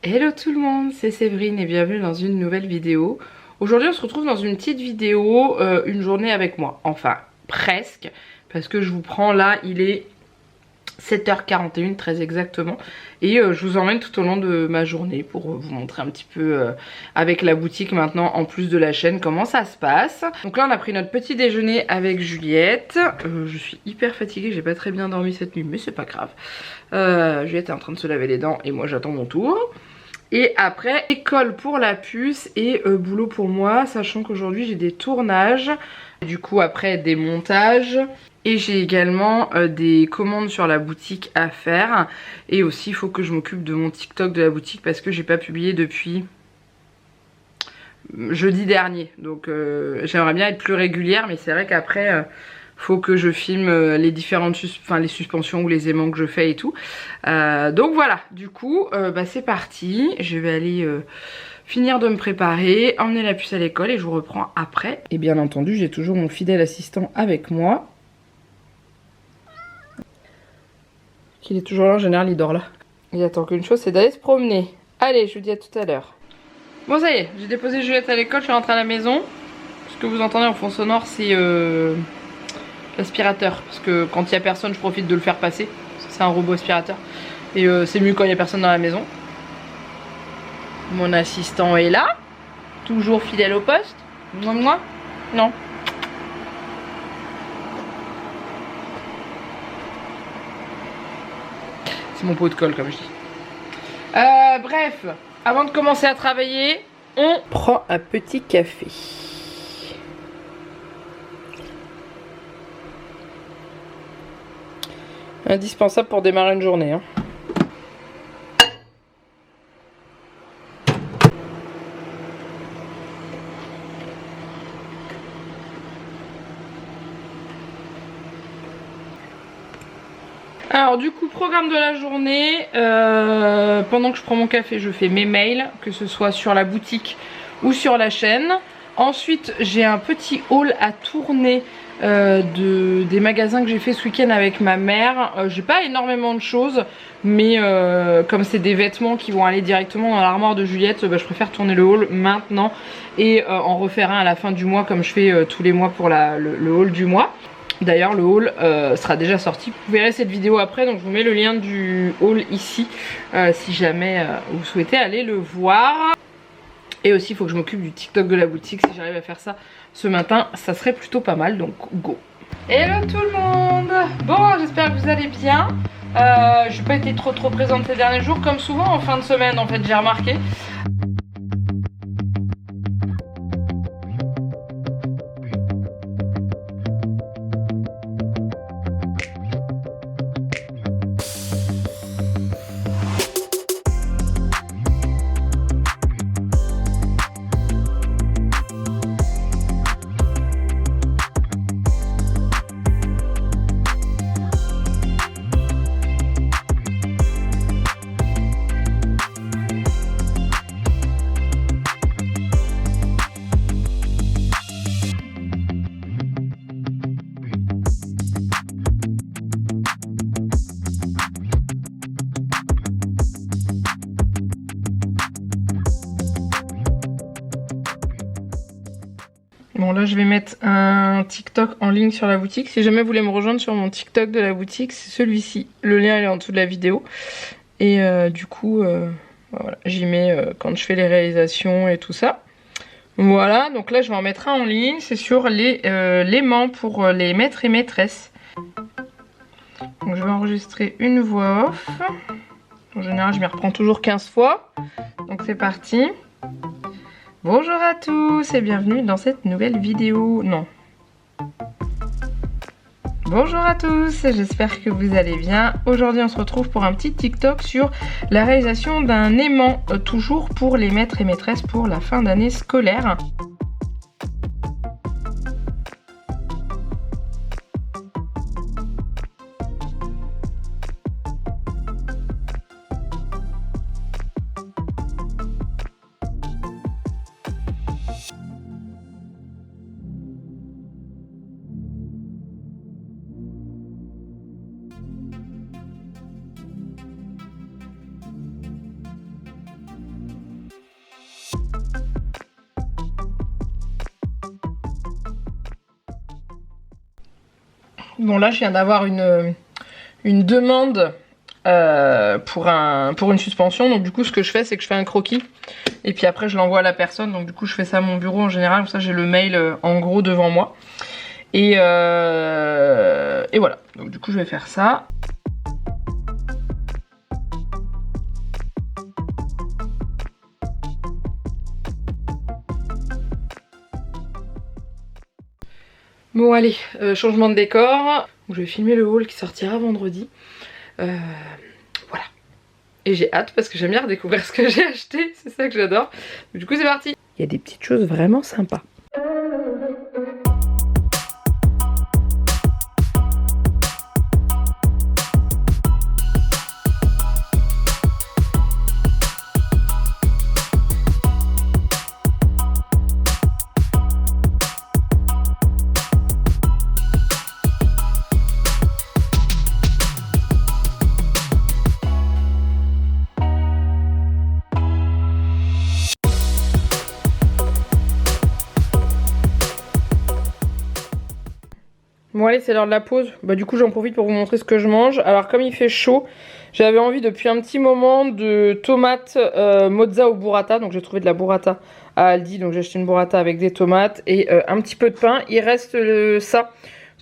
Hello tout le monde, c'est Séverine et bienvenue dans une nouvelle vidéo. Aujourd'hui on se retrouve dans une petite vidéo, une journée avec moi, enfin presque, parce que je vous prends là, il est 7h41 très exactement, et je vous emmène tout au long de ma journée pour vous montrer un petit peu avec la boutique maintenant en plus de la chaîne comment ça se passe. Donc là on a pris notre petit déjeuner avec Juliette. Je suis hyper fatiguée, j'ai pas très bien dormi cette nuit mais c'est pas grave. Juliette est en train de se laver les dents et moi j'attends mon tour. Et après, école pour la puce et boulot pour moi, sachant qu'aujourd'hui j'ai des tournages, du coup après des montages, et j'ai également des commandes sur la boutique à faire. Et aussi il faut que je m'occupe de mon TikTok de la boutique parce que j'ai pas publié depuis jeudi dernier. Donc j'aimerais bien être plus régulière, mais c'est vrai qu'après... faut que je filme les différentes les suspensions ou les aimants que je fais et tout. Donc voilà, du coup, c'est parti. Je vais aller finir de me préparer, emmener la puce à l'école et je vous reprends après. Et bien entendu, j'ai toujours mon fidèle assistant avec moi. Il est toujours là, en général, il dort là. Il attend qu'une chose, c'est d'aller se promener. Allez, je vous dis à tout à l'heure. Bon, ça y est, j'ai déposé Juliette à l'école, je suis rentrée à la maison. Ce que vous entendez en fond sonore, c'est... l'aspirateur, parce que quand il n'y a personne je profite de le faire passer, c'est un robot aspirateur et c'est mieux quand il n'y a personne dans la maison. Mon assistant est là, toujours fidèle au poste. Moi non. C'est mon pot de colle comme je dis. Bref, avant de commencer à travailler, on prend un petit café. Indispensable pour démarrer une journée. Hein. Alors du coup, programme de la journée, pendant que je prends mon café, je fais mes mails, que ce soit sur la boutique ou sur la chaîne. Ensuite, j'ai un petit haul à tourner des magasins que j'ai fait ce week-end avec ma mère. J'ai pas énormément de choses, mais comme c'est des vêtements qui vont aller directement dans l'armoire de Juliette, je préfère tourner le haul maintenant et en refaire un à la fin du mois comme je fais tous les mois pour le haul du mois. D'ailleurs le haul sera déjà sorti, vous verrez cette vidéo après, donc je vous mets le lien du haul ici si jamais vous souhaitez aller le voir. Et aussi il faut que je m'occupe du TikTok de la boutique, si j'arrive à faire ça ce matin ça serait plutôt pas mal, donc go. Hello tout le monde. Bon, j'espère que vous allez bien. Je n'ai pas été trop présente ces derniers jours, comme souvent en fin de semaine en fait j'ai remarqué. Bon là je vais mettre un TikTok en ligne sur la boutique. Si jamais vous voulez me rejoindre sur mon TikTok de la boutique, c'est celui-ci. Le lien est en dessous de la vidéo. Et du coup, voilà, j'y mets quand je fais les réalisations et tout ça. Voilà, donc là je vais en mettre un en ligne. C'est sur les l'aimant pour les maîtres et maîtresses. Donc je vais enregistrer une voix off. En général je m'y reprends toujours 15 fois. Donc c'est parti. Bonjour à tous et bienvenue dans cette nouvelle vidéo. Non. Bonjour à tous, j'espère que vous allez bien. Aujourd'hui on se retrouve pour un petit TikTok sur la réalisation d'un aimant, toujours pour les maîtres et maîtresses pour la fin d'année scolaire. Bon là je viens d'avoir une demande pour une suspension. Donc du coup ce que je fais c'est que je fais un croquis. Et puis après je l'envoie à la personne. Donc du coup je fais ça à mon bureau en général. Comme ça j'ai le mail en gros devant moi. Et voilà. Donc du coup je vais faire ça. Bon allez, changement de décor. Je vais filmer le haul qui sortira vendredi. Voilà. Et j'ai hâte parce que j'aime bien redécouvrir ce que j'ai acheté. C'est ça que j'adore. Du coup c'est parti. Il y a des petites choses vraiment sympas. Bon allez, c'est l'heure de la pause. Bah du coup j'en profite pour vous montrer ce que je mange. Alors comme il fait chaud, j'avais envie depuis un petit moment de tomates mozza au burrata. Donc j'ai trouvé de la burrata à Aldi. Donc j'ai acheté une burrata avec des tomates et un petit peu de pain. Il reste ça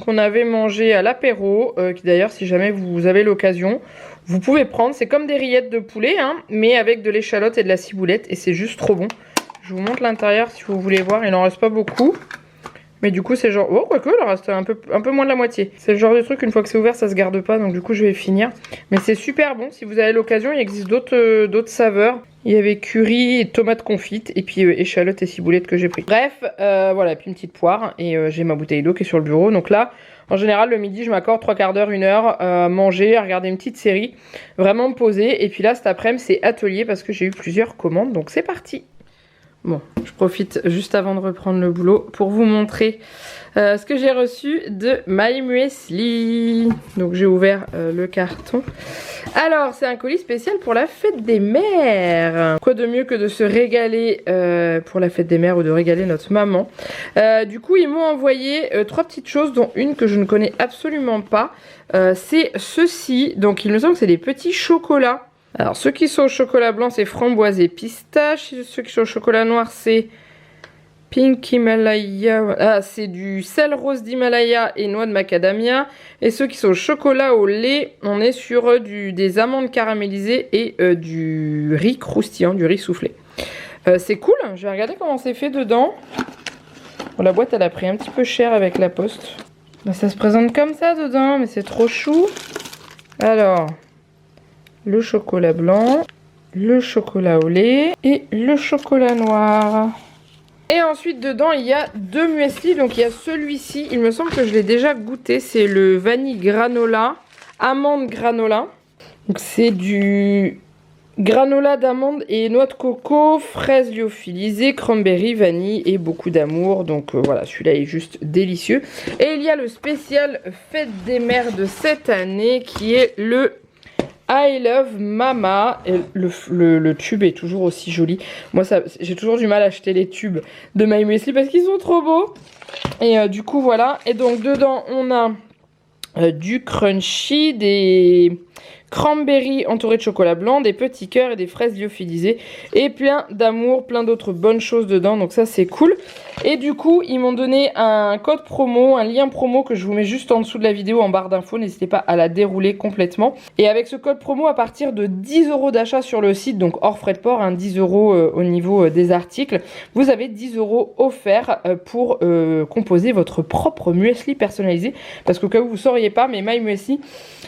qu'on avait mangé à l'apéro. Qui d'ailleurs si jamais vous avez l'occasion, vous pouvez prendre. C'est comme des rillettes de poulet hein, mais avec de l'échalote et de la ciboulette. Et c'est juste trop bon. Je vous montre l'intérieur si vous voulez voir. Il n'en reste pas beaucoup. Mais du coup c'est genre, oh quoique il en reste un peu moins de la moitié. C'est le genre de truc une fois que c'est ouvert ça se garde pas, donc du coup je vais finir. Mais c'est super bon, si vous avez l'occasion il existe d'autres saveurs. Il y avait curry et tomates confites et puis échalotes et ciboulette que j'ai pris. Bref, voilà, et puis une petite poire et j'ai ma bouteille d'eau qui est sur le bureau. Donc là, en général le midi je m'accorde 3/4 d'heure, 1 heure à manger, à regarder une petite série. Vraiment me poser et puis là cet après-midi c'est atelier parce que j'ai eu plusieurs commandes, donc c'est parti. Bon, je profite juste avant de reprendre le boulot pour vous montrer ce que j'ai reçu de My Muesli. Donc j'ai ouvert le carton. Alors c'est un colis spécial pour la fête des mères. Quoi de mieux que de se régaler pour la fête des mères ou de régaler notre maman. Du coup ils m'ont envoyé 3 petites choses dont une que je ne connais absolument pas. C'est ceci, donc il me semble que c'est des petits chocolats. Alors ceux qui sont au chocolat blanc c'est framboise et pistache, ceux qui sont au chocolat noir c'est pink Himalaya, ah c'est du sel rose d'Himalaya et noix de macadamia, et ceux qui sont au chocolat au lait on est sur des amandes caramélisées et du riz croustillant, du riz soufflé. C'est cool, je vais regarder comment c'est fait dedans. Bon, la boîte elle a pris un petit peu cher avec la poste. Ben, ça se présente comme ça dedans mais c'est trop chou. Alors... le chocolat blanc, le chocolat au lait et le chocolat noir. Et ensuite dedans il y a 2 muesli, donc il y a celui-ci, il me semble que je l'ai déjà goûté, c'est le vanille granola, amande granola. Donc c'est du granola d'amande et noix de coco, fraises lyophilisées, cranberry, vanille et beaucoup d'amour. Donc voilà, celui-là est juste délicieux. Et il y a le spécial fête des mères de cette année qui est le I Love Mama. Et le tube est toujours aussi joli. Moi j'ai toujours du mal à acheter les tubes de My Muesli parce qu'ils sont trop beaux. Et du coup voilà. Et donc dedans on a du crunchy, des cranberries entourées de chocolat blanc, des petits cœurs et des fraises lyophilisées et plein d'amour, plein d'autres bonnes choses dedans, donc ça c'est cool. Et du coup ils m'ont donné un code promo, un lien promo que je vous mets juste en dessous de la vidéo en barre d'infos, n'hésitez pas à la dérouler complètement. Et avec ce code promo à partir de 10 € d'achat sur le site, donc hors frais de port, hein, 10 € au niveau des articles, vous avez 10 € offerts pour composer votre propre muesli personnalisé, parce qu'au cas où vous sauriez pas, mais My Muesli,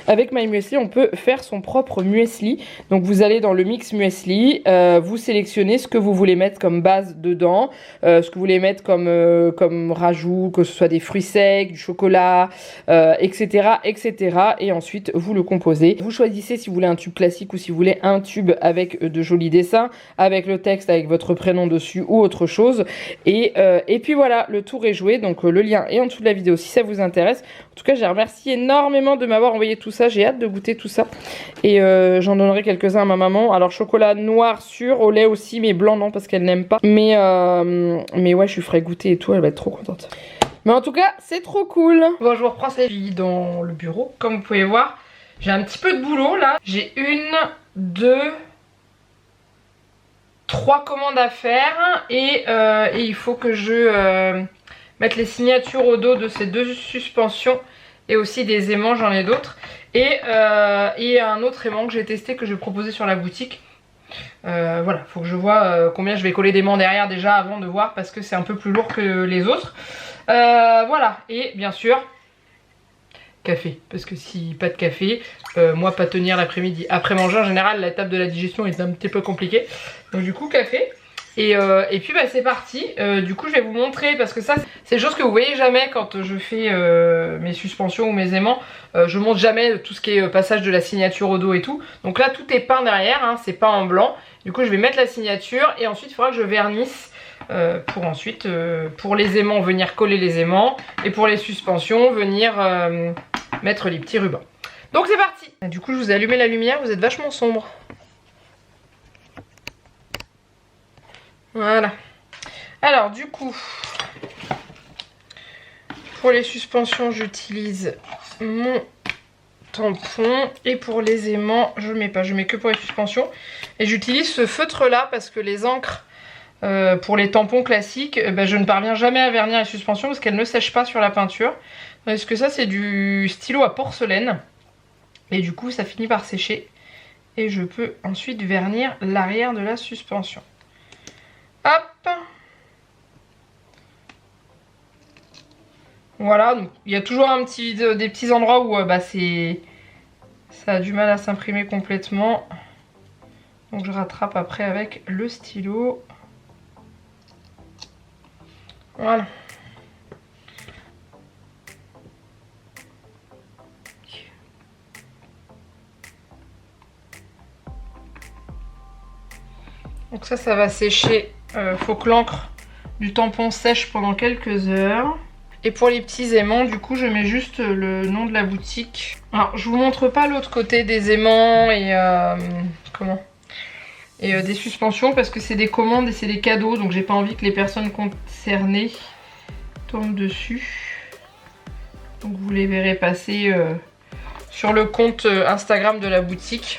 avec My Muesli on peut faire son propre muesli. Donc vous allez dans le mix muesli, vous sélectionnez ce que vous voulez mettre comme base dedans, ce que vous voulez mettre comme rajout, que ce soit des fruits secs, du chocolat, etc., etc. Et ensuite vous le composez. Vous choisissez si vous voulez un tube classique ou si vous voulez un tube avec de jolis dessins, avec le texte, avec votre prénom dessus ou autre chose. Et puis voilà, le tour est joué. Donc le lien est en dessous de la vidéo si ça vous intéresse. En tout cas, j'ai remercié énormément de m'avoir envoyé tout ça. J'ai hâte de goûter tout ça. Et j'en donnerai quelques-uns à ma maman. Alors chocolat noir sûr, au lait aussi, mais blanc non parce qu'elle n'aime pas. Mais ouais, je lui ferai goûter et tout, elle va être trop contente. Mais en tout cas, c'est trop cool. Bon, je vous reprends cette vie dans le bureau. Comme vous pouvez voir, j'ai un petit peu de boulot là. J'ai 1, 2, 3 commandes à faire. Et il faut que je mette les signatures au dos de ces 2 suspensions. Et aussi des aimants, j'en ai d'autres. Et un autre aimant que j'ai testé, que je vais proposer sur la boutique. Voilà, faut que je vois combien je vais coller d'aimants derrière déjà avant de voir, parce que c'est un peu plus lourd que les autres. Voilà, et bien sûr, café, parce que si pas de café, moi pas tenir l'après-midi. Après manger en général, l'étape de la digestion est un petit peu compliquée. Donc du coup, café. Et puis bah, c'est parti. Du coup je vais vous montrer, parce que ça c'est des choses que vous voyez jamais quand je fais mes suspensions ou mes aimants. Je montre jamais tout ce qui est passage de la signature au dos et tout. Donc là tout est peint derrière, hein, c'est peint en blanc. Du coup je vais mettre la signature et ensuite il faudra que je vernisse pour ensuite pour les aimants venir coller les aimants et pour les suspensions venir mettre les petits rubans. Donc c'est parti. Du coup je vous ai allumé la lumière, vous êtes vachement sombre. Voilà. Alors du coup, pour les suspensions, j'utilise mon tampon. Et pour les aimants, je mets pas, je mets que pour les suspensions. Et j'utilise ce feutre là parce que les encres pour les tampons classiques, je ne parviens jamais à vernir les suspensions parce qu'elles ne sèchent pas sur la peinture. Parce que ça c'est du stylo à porcelaine. Et du coup ça finit par sécher. Et je peux ensuite vernir l'arrière de la suspension. Hop. Voilà, donc il y a toujours des petits endroits où ça a du mal à s'imprimer complètement. Donc je rattrape après avec le stylo. Voilà. Donc ça va sécher. Faut que l'encre du tampon sèche pendant quelques heures. Et pour les petits aimants, du coup, je mets juste le nom de la boutique. Alors, je vous montre pas l'autre côté des aimants et des suspensions parce que c'est des commandes et c'est des cadeaux. Donc, j'ai pas envie que les personnes concernées tombent dessus. Donc, vous les verrez passer sur le compte Instagram de la boutique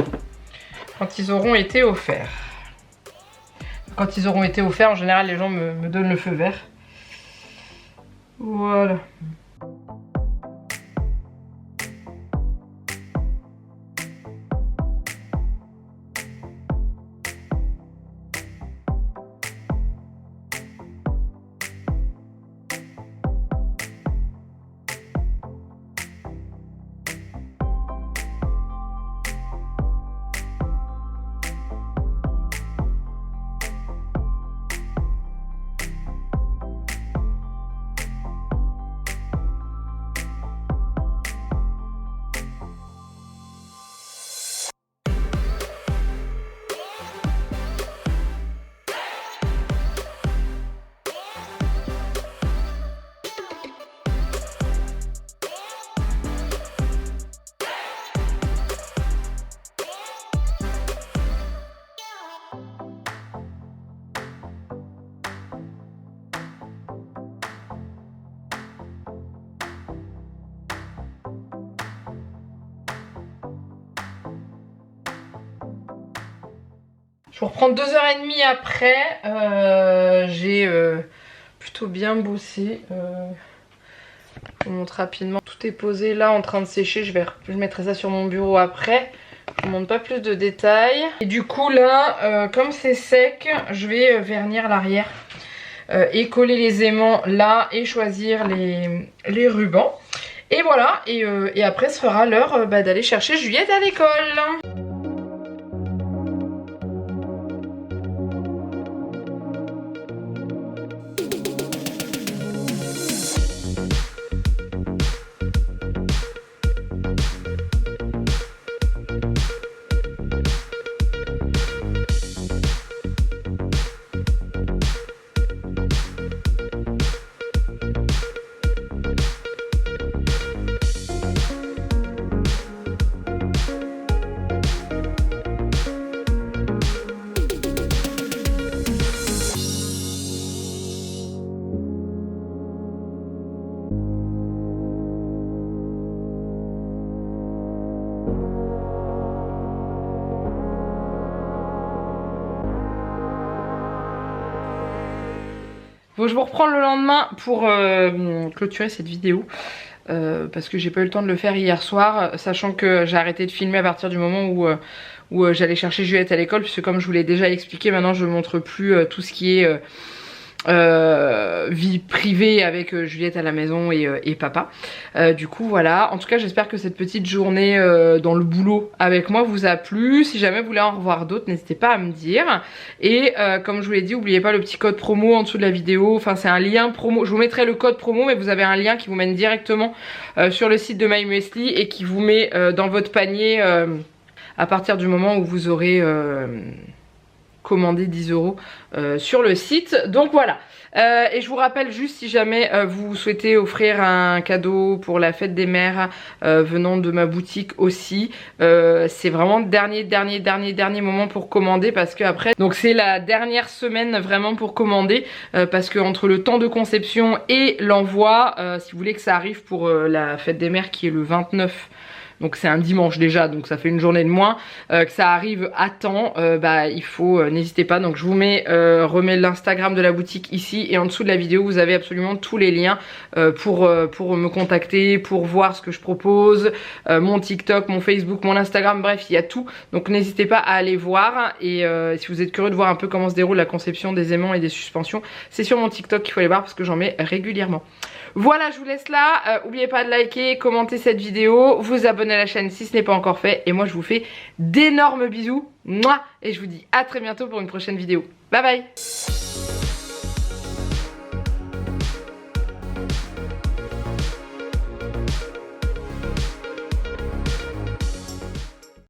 quand ils auront été offerts. Quand ils auront été offerts, en général, les gens me donnent le feu vert. Voilà. Je vous reprends 2h30 après. J'ai plutôt bien bossé. Je vous montre rapidement. Tout est posé là en train de sécher. Je mettrai ça sur mon bureau après. Je vous montre pas plus de détails. Et du coup là, comme c'est sec, je vais vernir l'arrière. Et coller les aimants là et choisir les rubans. Et voilà, et après ce sera l'heure d'aller chercher Juliette à l'école. Bon, je vous reprends le lendemain pour clôturer cette vidéo. Parce que j'ai pas eu le temps de le faire hier soir, sachant que j'ai arrêté de filmer à partir du moment où j'allais chercher Juliette à l'école, puisque comme je vous l'ai déjà expliqué, maintenant je montre plus tout ce qui est vie privée avec Juliette à la maison et papa. Du coup voilà, en tout cas j'espère que cette petite journée dans le boulot avec moi vous a plu. Si jamais vous voulez en revoir d'autres, n'hésitez pas à me dire. Et comme je vous l'ai dit, n'oubliez pas le petit code promo en dessous de la vidéo. Enfin c'est un lien promo, je vous mettrai le code promo, mais vous avez un lien qui vous mène directement sur le site de My Muesli et qui vous met dans votre panier à partir du moment où vous aurez commandé 10 € sur le site. Donc voilà. Et je vous rappelle juste, si jamais vous souhaitez offrir un cadeau pour la fête des mères venant de ma boutique aussi, c'est vraiment dernier moment pour commander, parce que après, donc c'est la dernière semaine vraiment pour commander, parce que entre le temps de conception et l'envoi, si vous voulez que ça arrive pour la fête des mères qui est le 29, donc c'est un dimanche déjà, donc ça fait une journée de moins, que ça arrive à temps, bah il faut, n'hésitez pas. Donc je vous remets l'Instagram de la boutique ici, et en dessous de la vidéo vous avez absolument tous les liens pour me contacter, pour voir ce que je propose, mon TikTok, mon Facebook, mon Instagram, bref il y a tout. Donc n'hésitez pas à aller voir, et si vous êtes curieux de voir un peu comment se déroule la conception des aimants et des suspensions, c'est sur mon TikTok qu'il faut aller voir, parce que j'en mets régulièrement. Voilà, je vous laisse là, n'oubliez pas de liker, commenter cette vidéo, vous abonner à la chaîne si ce n'est pas encore fait, et moi je vous fais d'énormes bisous, et je vous dis à très bientôt pour une prochaine vidéo. Bye bye.